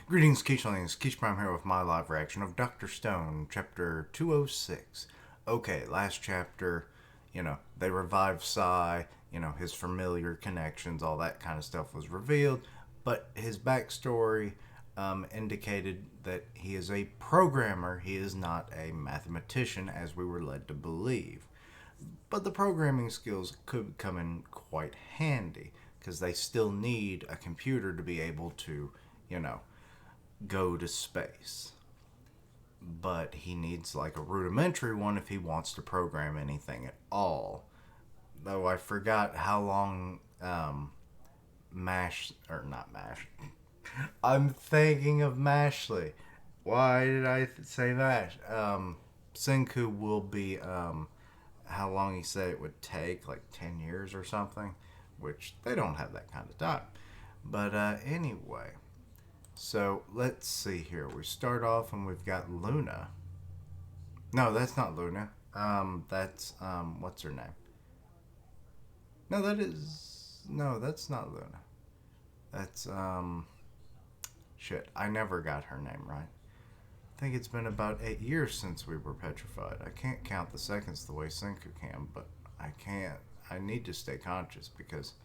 Greetings, Keishlings. Keish Prime here with my live reaction of Dr. Stone, chapter 206. Okay, last chapter, they revived Psy, his familiar connections, all that kind of stuff was revealed, but his backstory indicated that he is a programmer, he is not a mathematician, as we were led to believe. But the programming skills could come in quite handy, because they still need a computer to be able to, go to space. But he needs like a rudimentary one if he wants to program anything at all. Though I forgot how long Mash, or not Mash. I'm thinking of Mashley. Why did I say Mash? Senku will be, how long he said it would take, like 10 years or something, which they don't have that kind of time. But anyway, so let's see here. We start off and we've got Luna. No, that's not Luna. That's what's her name? No, that's not Luna. That's shit. I never got her name right. I think it's been about 8 years since we were petrified. I can't count the seconds the way Senku can, but I can't. I need to stay conscious because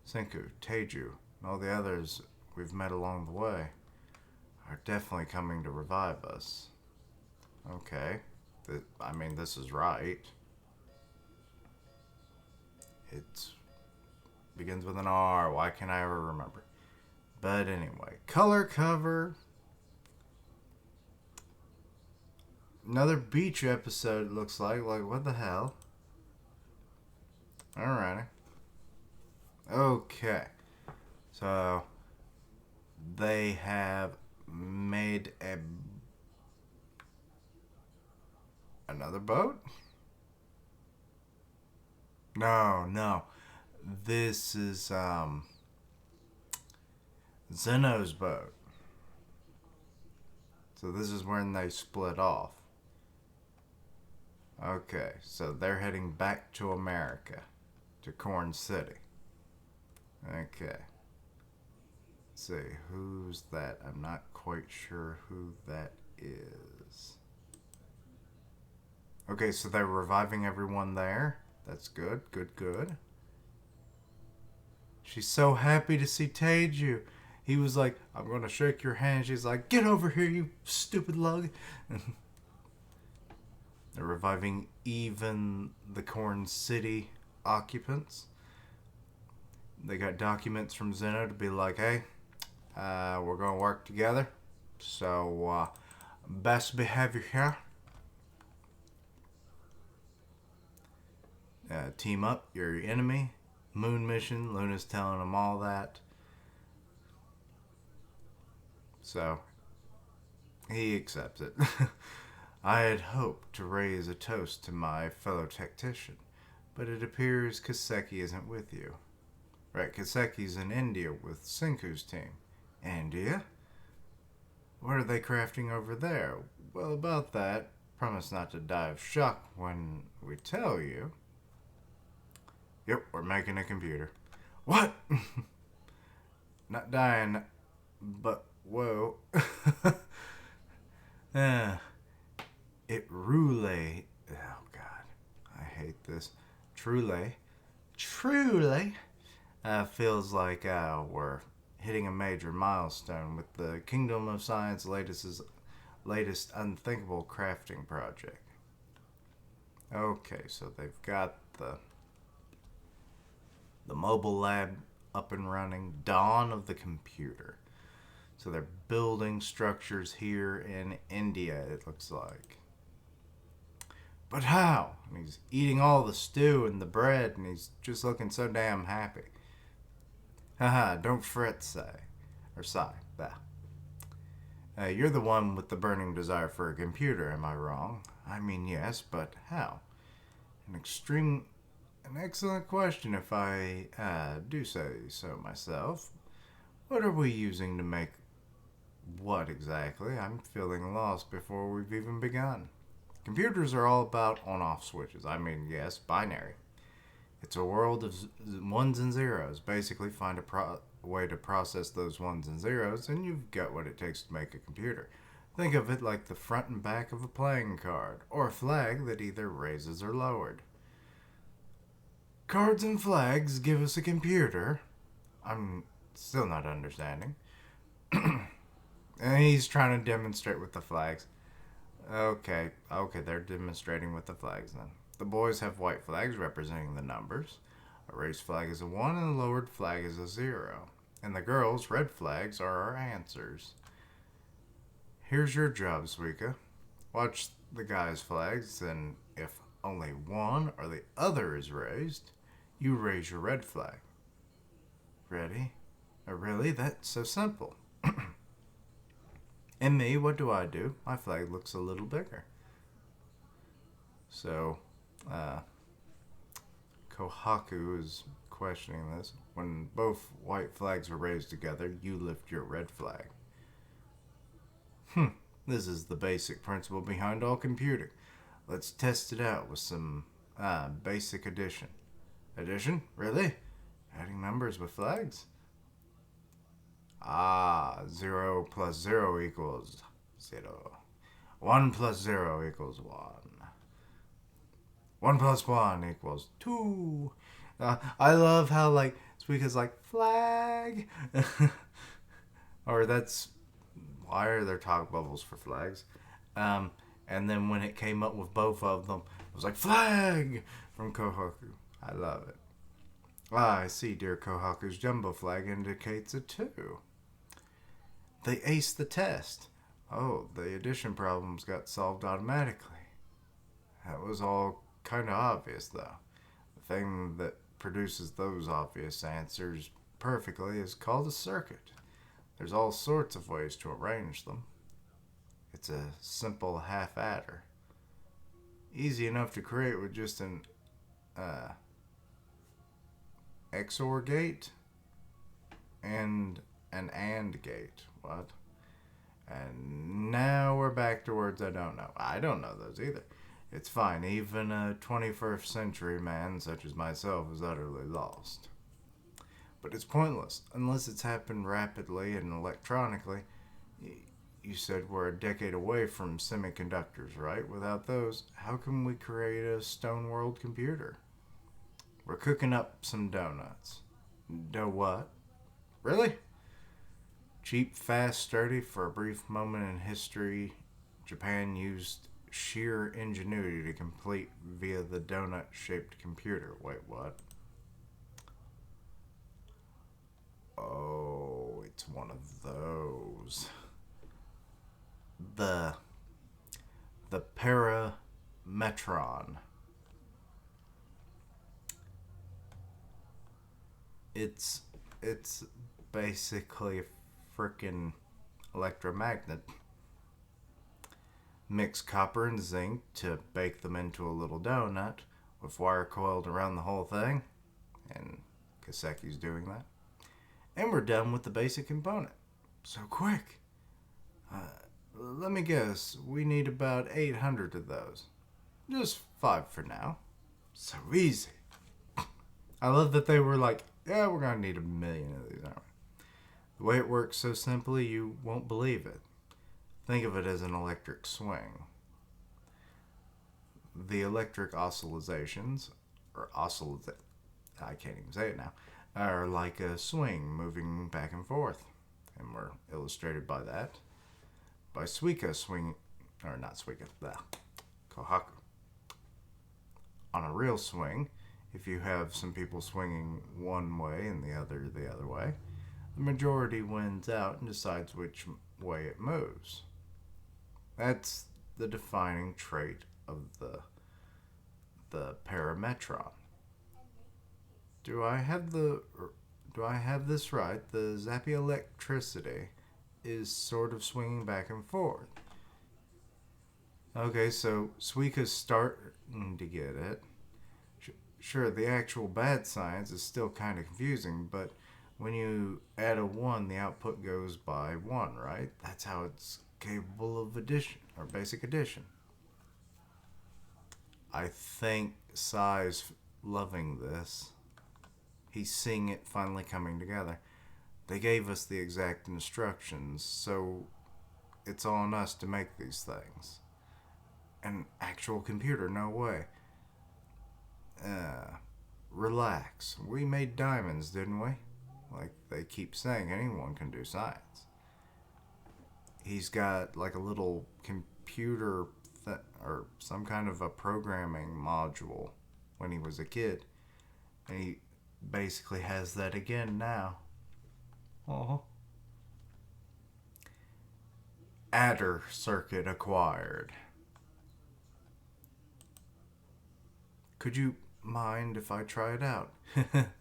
Senku, Teiju, and all the others we've met along the way are definitely coming to revive us. Okay. This is right. It begins with an R. Why can't I ever remember? But anyway, color cover. Another beach episode, it looks like. Like, what the hell? Alrighty. Okay. So, they have made another boat? No. This is, Zeno's boat. So this is when they split off. Okay, so they're heading back to America, to Corn City. Okay. Let's see, who's that? I'm not quite sure who that is. Okay, so they're reviving everyone there. That's good. She's so happy to see Teiju. He was like, I'm going to shake your hand. She's like, get over here, you stupid lug. They're reviving even the Corn City occupants. They got documents from Zeno to be like, hey, we're going to work together. So, best behavior here. Team up, you're your enemy. Moon mission, Luna's telling them all that. So, he accepts it. I had hoped to raise a toast to my fellow tactician, but it appears Kaseki isn't with you. Right, Kaseki's in India with Senku's team. India? What are they crafting over there? Well, about that, promise not to die of shock when we tell you. Yep, we're making a computer. What? Not dying, but whoa. It roulette. Oh god, I hate this. Truly feels like we're hitting a major milestone with the Kingdom of Science latest unthinkable crafting project. Okay, so they've got the mobile lab up and running. Dawn of the computer. So they're building structures here in India, it looks like. But how? And he's eating all the stew and the bread, and he's just looking so damn happy. Haha, don't fret, Sai. You're the one with the burning desire for a computer, am I wrong? I mean, yes, but how? An excellent question, if I do say so myself. What are we using to make what exactly? I'm feeling lost before we've even begun. Computers are all about on-off switches. I mean, yes, binary. It's a world of ones and zeros. Basically, find a way to process those ones and zeros, and you've got what it takes to make a computer. Think of it like the front and back of a playing card, or a flag that either raises or lowered. Cards and flags give us a computer. I'm still not understanding. And he's trying to demonstrate with the flags. Okay, they're demonstrating with the flags then. The boys have white flags representing the numbers. A raised flag is a 1 and a lowered flag is a 0. And the girls' red flags are our answers. Here's your job, Suika. Watch the guys' flags, and if only one or the other is raised, you raise your red flag. Ready? Really? That's so simple. And me, what do I do? My flag looks a little bigger. So, Kohaku is questioning this. When both white flags are raised together, you lift your red flag. This is the basic principle behind all computing. Let's test it out with some basic addition. Addition? Really? Adding numbers with flags? 0 plus 0 equals 0. 1 plus 0 equals 1. 1 plus 1 equals 2. I love how, like, Suika's like, flag. Or that's, why are there talk bubbles for flags? And then when it came up with both of them, it was like, flag from Kohaku. I love it. I see, dear Kohaku's jumbo flag indicates a 2. They aced the test. Oh, the addition problems got solved automatically. That was all kind of obvious, though. The thing that produces those obvious answers perfectly is called a circuit. There's all sorts of ways to arrange them. It's a simple half adder. Easy enough to create with just an XOR gate and an AND gate. What? And now we're back to words I don't know. I don't know those either. It's fine. Even a 21st century man such as myself is utterly lost. But it's pointless unless it's happened rapidly and electronically. You said we're a decade away from semiconductors, right? Without those, how can we create a stone world computer? We're cooking up some doughnuts. Dough what? Really? Cheap, fast, sturdy. For a brief moment in history, Japan used sheer ingenuity to complete via the donut-shaped computer. Wait, what? Oh, it's one of those. The Parametron. It's basically a frickin' electromagnet. Mix copper and zinc to bake them into a little donut with wire coiled around the whole thing. And Kaseki's doing that. And we're done with the basic component. So quick. Let me guess, we need about 800 of those. Just 5 for now. So easy. I love that they were like, yeah, we're going to need 1 million of these, aren't we? The way it works so simply, you won't believe it. Think of it as an electric swing. The electric oscillations, I can't even say it now, are like a swing moving back and forth. And we're illustrated by that. By Suika swing, or not Suika, Kohaku. On a real swing, if you have some people swinging one way and the other way, the majority wins out and decides which way it moves. That's the defining trait of the parametron. Do I have this right? The zappy electricity is sort of swinging back and forth. Okay, so Suika's starting to get it. Sure, the actual bad science is still kind of confusing, but when you add a 1, the output goes by 1, right? That's how it's capable of addition, or basic addition. I think Sai's loving this. He's seeing it finally coming together. They gave us the exact instructions, so it's on us to make these things. An actual computer, no way. Uh, Relax. We made diamonds, didn't we? Like they keep saying, anyone can do science. He's got like a little computer or some kind of a programming module when he was a kid. And he basically has that again now. Oh. Adder circuit acquired. Could you mind if I try it out?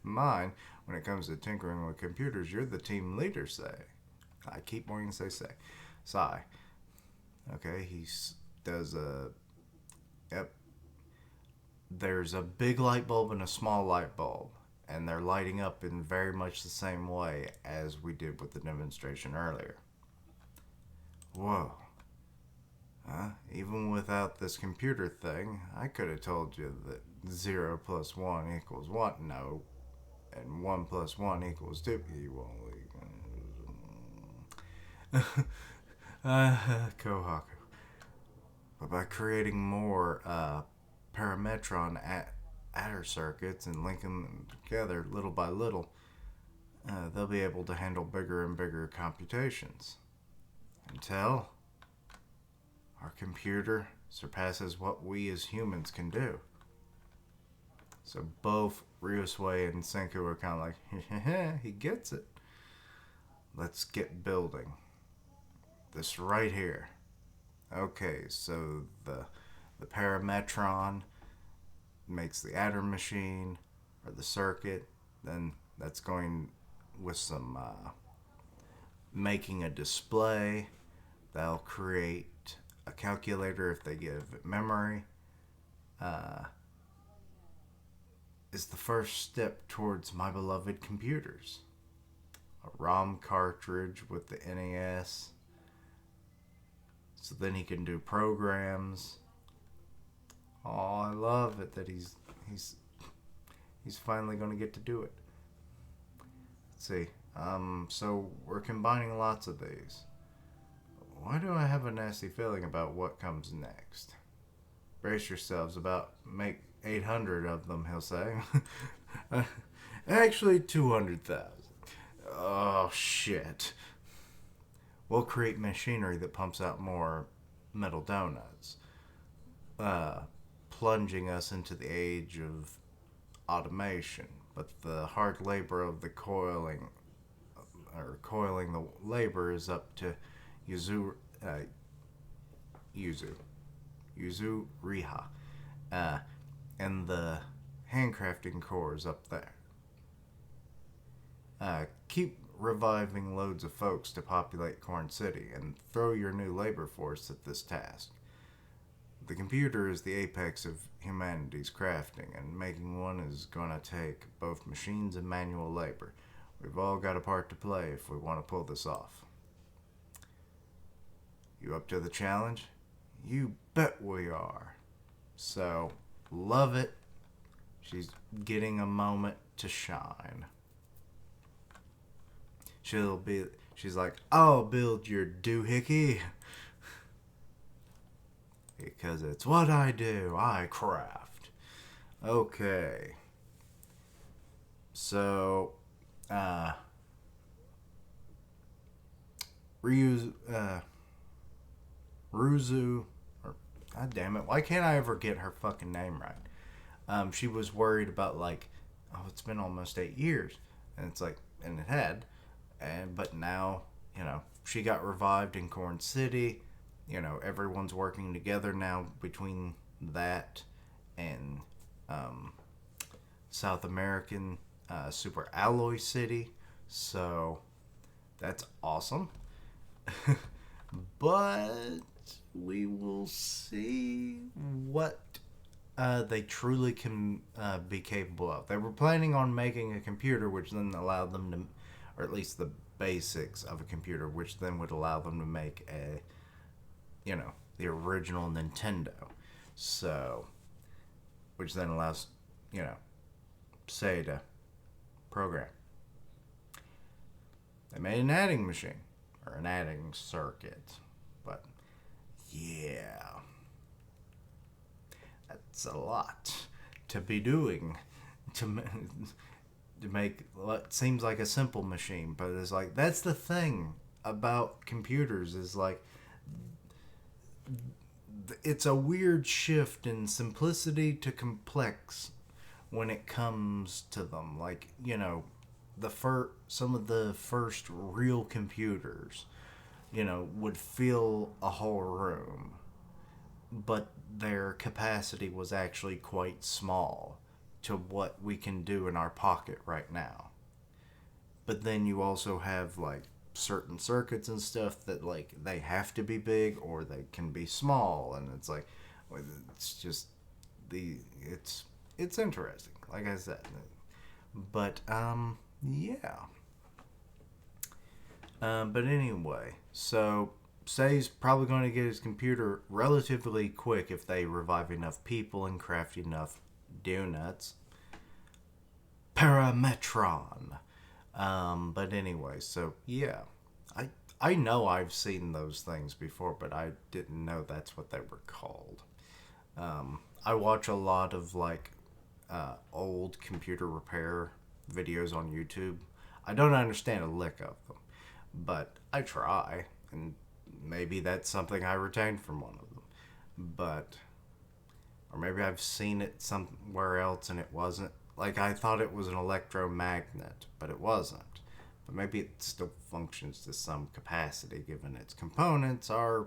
Mine, when it comes to tinkering with computers, you're the team leader, say. I keep wanting to say. Sigh. Okay, he does a. Yep. There's a big light bulb and a small light bulb, and they're lighting up in very much the same way as we did with the demonstration earlier. Whoa. Even without this computer thing, I could have told you that 0 plus 1 equals 1. No. And 1 plus 1 equals 2. You only. Kohaku. But by creating more parametron adder circuits and linking them together little by little, they'll be able to handle bigger and bigger computations. Until our computer surpasses what we as humans can do. So both Ryusui and Senku are kind of like, he gets it. Let's get building. This right here. Okay, so the parametron makes the adder machine or the circuit. Then that's going with some making a display. They'll create a calculator if they give it memory. Is the first step towards my beloved computers. A ROM cartridge with the NES. So then he can do programs. Oh, I love it that he's finally going to get to do it. Let's see. So we're combining lots of these. Why do I have a nasty feeling about what comes next? Brace yourselves, about make 800 of them, he'll say. Actually, 200,000. Oh, shit. We'll create machinery that pumps out more metal donuts, plunging us into the age of automation. But the hard labor of the coiling the labor is up to Yuzu Riha, and the handcrafting core is up there. Keep reviving loads of folks to populate Corn City and throw your new labor force at this task. The computer is the apex of humanity's crafting, and making one is gonna take both machines and manual labor. We've all got a part to play if we want to pull this off. You up to the challenge? You bet we are. So, love it. She's getting a moment to shine. She's like, I'll build your doohickey. Because it's what I do. I craft. Okay. So, Ruzu, or god damn it, why can't I ever get her fucking name right? She was worried about it's been almost 8 years, and it's like, and it had, but now, she got revived in Corn City. Everyone's working together now between that and South American Super Alloy City. So that's awesome. But we will see what they truly can be capable of. They were planning on making a computer which then allowed them to, or at least the basics of a computer, which then would allow them to make the original Nintendo. So, which then allows, say, to program. They made an adding machine or an adding circuit. But yeah, that's a lot to be doing to to make what seems like a simple machine, but it's like that's the thing about computers is like it's a weird shift in simplicity to complex when it comes to them. Like, some of the first real computers, would fill a whole room, but their capacity was actually quite small to what we can do in our pocket right now. But then you also have like certain circuits and stuff that like they have to be big or they can be small, and it's like it's just the it's interesting, like I said. But yeah. But anyway, so Say's probably going to get his computer relatively quick if they revive enough people and craft enough Doughnuts. Parametron. But anyway, so yeah, I know I've seen those things before, but I didn't know that's what they were called. I watch a lot of like old computer repair videos on YouTube. I don't understand a lick of them, but I try, and maybe that's something I retained from one of them. But or maybe I've seen it somewhere else and it wasn't. Like I thought it was an electromagnet, but it wasn't. But maybe it still functions to some capacity given its components are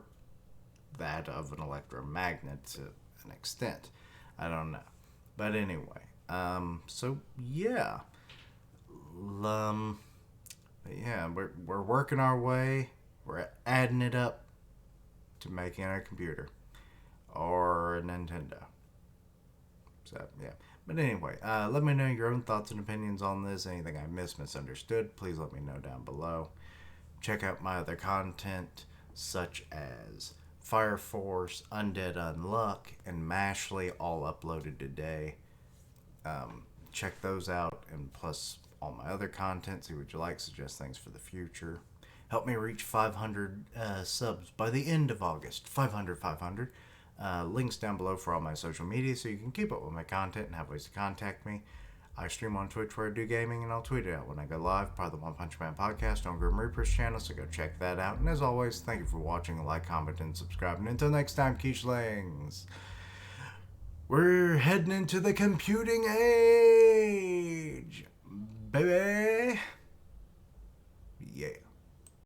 that of an electromagnet to an extent. I don't know. But anyway, so yeah. Um, yeah, we're working our way. We're adding it up to making a computer or a Nintendo. So yeah. But anyway, let me know your own thoughts and opinions on this. Anything I misunderstood, please let me know down below. Check out my other content, such as Fire Force, Undead Unluck, and Mashley, all uploaded today. Check those out, and plus all my other content. See what you like, suggest things for the future. Help me reach 500 subs by the end of August. 500. Links down below for all my social media so you can keep up with my content and have ways to contact me. I stream on Twitch where I do gaming, and I'll tweet it out when I go live. Part of the One Punch Man podcast on Grim Reaper's channel, so go check that out. And as always, thank you for watching. Like, comment, and subscribe. And until next time, Quiche-lings, we're heading into the computing age, baby. Yeah.